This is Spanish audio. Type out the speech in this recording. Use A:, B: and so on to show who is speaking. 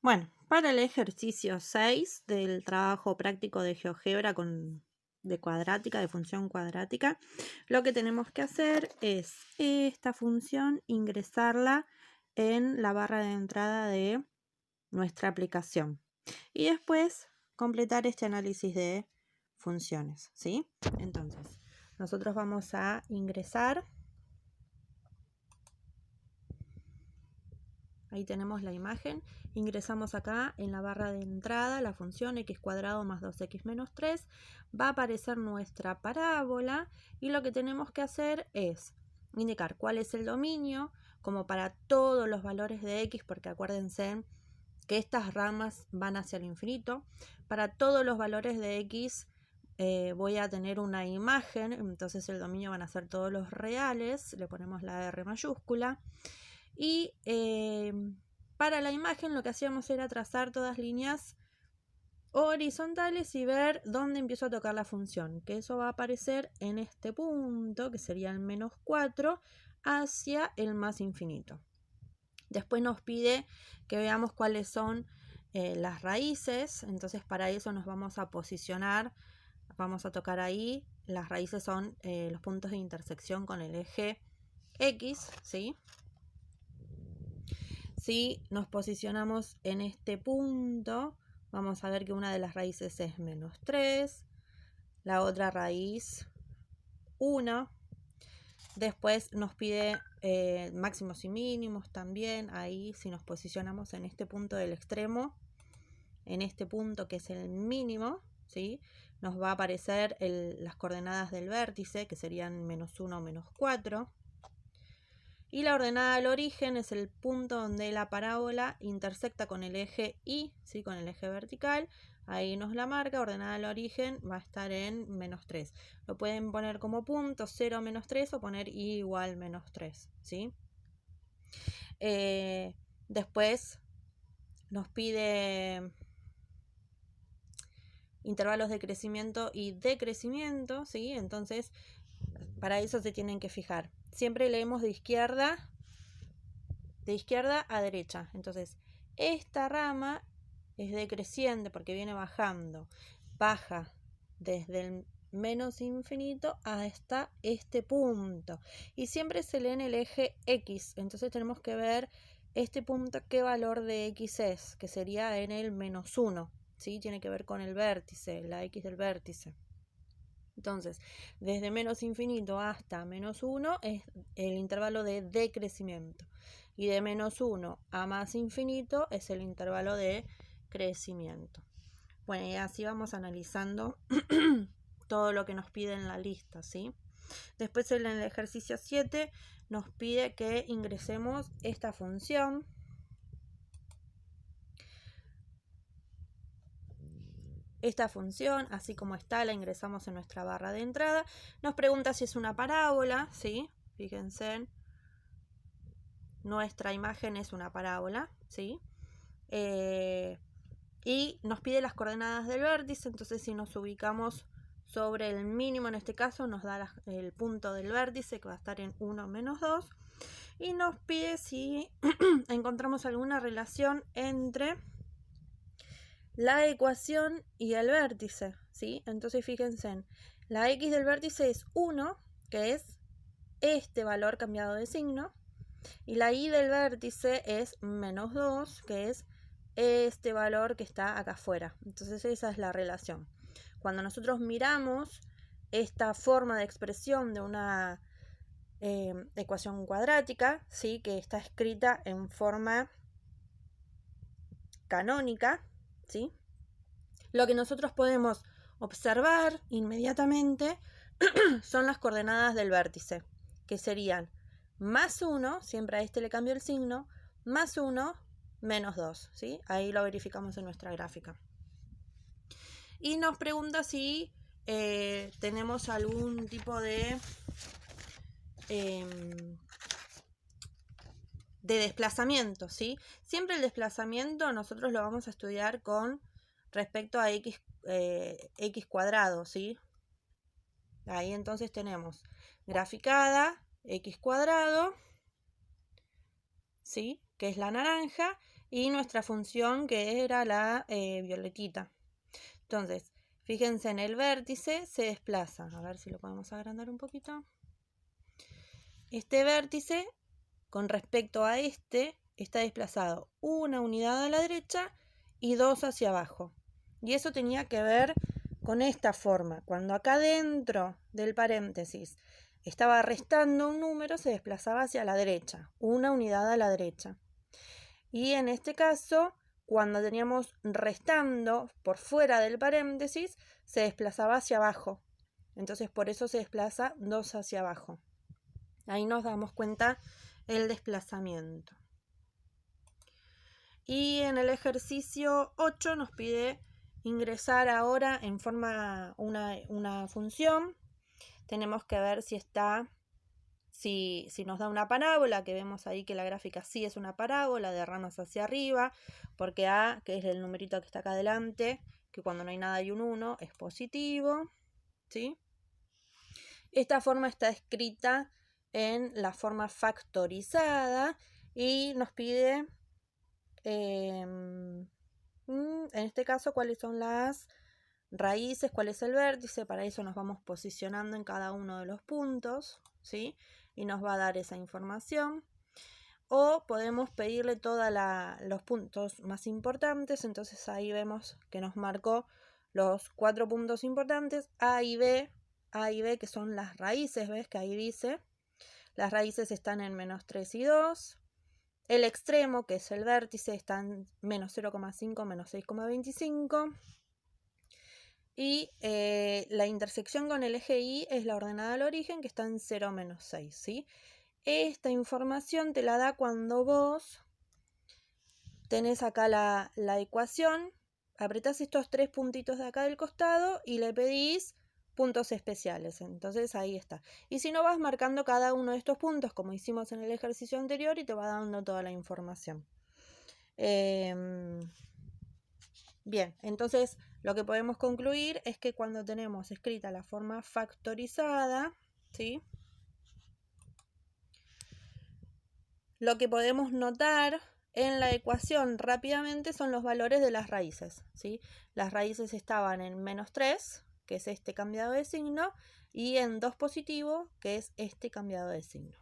A: Bueno, para el ejercicio 6 del trabajo práctico de GeoGebra de cuadrática, de función cuadrática, lo que tenemos que hacer es esta función ingresarla en la barra de entrada de nuestra aplicación y después completar este análisis de funciones, ¿sí? Entonces, nosotros vamos a ingresar. Ahí tenemos la imagen. Ingresamos acá en la barra de entrada la función x² más 2x menos 3. Va a aparecer nuestra parábola y lo que tenemos que hacer es indicar cuál es el dominio, como para todos los valores de x, porque acuérdense que estas ramas van hacia el infinito. Para todos los valores de x voy a tener una imagen, entonces el dominio van a ser todos los reales, le ponemos la R mayúscula. Y para la imagen lo que hacíamos era trazar todas líneas horizontales y ver dónde empiezo a tocar la función, que eso va a aparecer en este punto, que sería el -4, hacia el más infinito. Después nos pide que veamos cuáles son las raíces, entonces para eso nos vamos a posicionar, vamos a tocar ahí, las raíces son los puntos de intersección con el eje X, ¿sí? Si nos posicionamos en este punto, vamos a ver que una de las raíces es -3, la otra raíz 1. Después nos pide máximos y mínimos también. Ahí si nos posicionamos en este punto del extremo, en este punto que es el mínimo, ¿sí? Nos va a aparecer las coordenadas del vértice, que serían -1 o -4. Y la ordenada al origen es el punto donde la parábola intersecta con el eje Y, ¿sí? Con el eje vertical. Ahí nos la marca, ordenada al origen va a estar en -3. Lo pueden poner como punto 0 -3 o poner Y igual -3, ¿sí? Después nos pide intervalos de crecimiento y decrecimiento, ¿sí? Entonces, para eso se tienen que fijar. Siempre leemos de izquierda a derecha. Entonces, esta rama es decreciente porque viene bajando. Baja desde el menos infinito hasta este punto. Y siempre se lee en el eje X. Entonces tenemos que ver este punto qué valor de X es, que sería en el -1. ¿Sí? Tiene que ver con el vértice, la X del vértice. Entonces, desde menos infinito hasta -1 es el intervalo de decrecimiento. Y de -1 a más infinito es el intervalo de crecimiento. Bueno, y así vamos analizando todo lo que nos pide en la lista, ¿sí? Después en el ejercicio 7 nos pide que ingresemos esta función. Esta función, así como está, la ingresamos en nuestra barra de entrada. Nos pregunta si es una parábola, ¿sí? Fíjense, nuestra imagen es una parábola, ¿sí? Y nos pide las coordenadas del vértice, entonces si nos ubicamos sobre el mínimo, en este caso nos da el punto del vértice, que va a estar en 1 menos 2. Y nos pide si encontramos alguna relación entre la ecuación y el vértice, ¿sí? Entonces fíjense, la X del vértice es 1, que es este valor cambiado de signo, y la Y del vértice es -2, que es este valor que está acá afuera. Entonces esa es la relación. Cuando nosotros miramos esta forma de expresión de una ecuación cuadrática, ¿sí? Que está escrita en forma canónica, ¿sí? Lo que nosotros podemos observar inmediatamente son las coordenadas del vértice, que serían +1, siempre a este le cambio el signo, +1, -2, ¿sí? Ahí lo verificamos en nuestra gráfica. Y nos pregunta si tenemos algún tipo de desplazamiento, ¿sí? Siempre el desplazamiento nosotros lo vamos a estudiar con respecto a x cuadrado, ¿sí? Ahí entonces tenemos graficada x², ¿sí? Que es la naranja, y nuestra función que era la violetita. Entonces, fíjense en el vértice, se desplaza. A ver si lo podemos agrandar un poquito. Este vértice, con respecto a este, está desplazado una unidad a la derecha y 2 hacia abajo. Y eso tenía que ver con esta forma. Cuando acá dentro del paréntesis estaba restando un número, se desplazaba hacia la derecha, una unidad a la derecha. Y en este caso, cuando teníamos restando por fuera del paréntesis, se desplazaba hacia abajo. Entonces por eso se desplaza 2 hacia abajo. Ahí nos damos cuenta el desplazamiento. Y en el ejercicio 8 nos pide ingresar ahora en forma una función. Tenemos que ver si nos da una parábola, que vemos ahí que la gráfica sí es una parábola de ramas hacia arriba, porque A, que es el numerito que está acá adelante, que cuando no hay nada hay un 1, es positivo, ¿sí? Esta forma está escrita en la forma factorizada y nos pide, en este caso, cuáles son las raíces, cuál es el vértice. Para eso nos vamos posicionando en cada uno de los puntos, ¿sí? Y nos va a dar esa información. O podemos pedirle todos los puntos más importantes. Entonces ahí vemos que nos marcó los 4 puntos importantes, A y B, que son las raíces. ¿Ves que ahí dice? Las raíces están en -3 y 2. El extremo, que es el vértice, está en -0,5, -6,25. Y la intersección con el eje Y es la ordenada al origen, que está en 0, -6, ¿sí? Esta información te la da cuando vos tenés acá la ecuación, apretás estos 3 puntitos de acá del costado y le pedís puntos especiales. Entonces ahí está. Y si no, vas marcando cada uno de estos puntos, como hicimos en el ejercicio anterior, y te va dando toda la información. Bien, entonces lo que podemos concluir es que cuando tenemos escrita la forma factorizada, ¿sí? Lo que podemos notar en la ecuación rápidamente son los valores de las raíces, ¿sí? Las raíces estaban en -3, que es este cambiado de signo, y en 2 positivo, que es este cambiado de signo.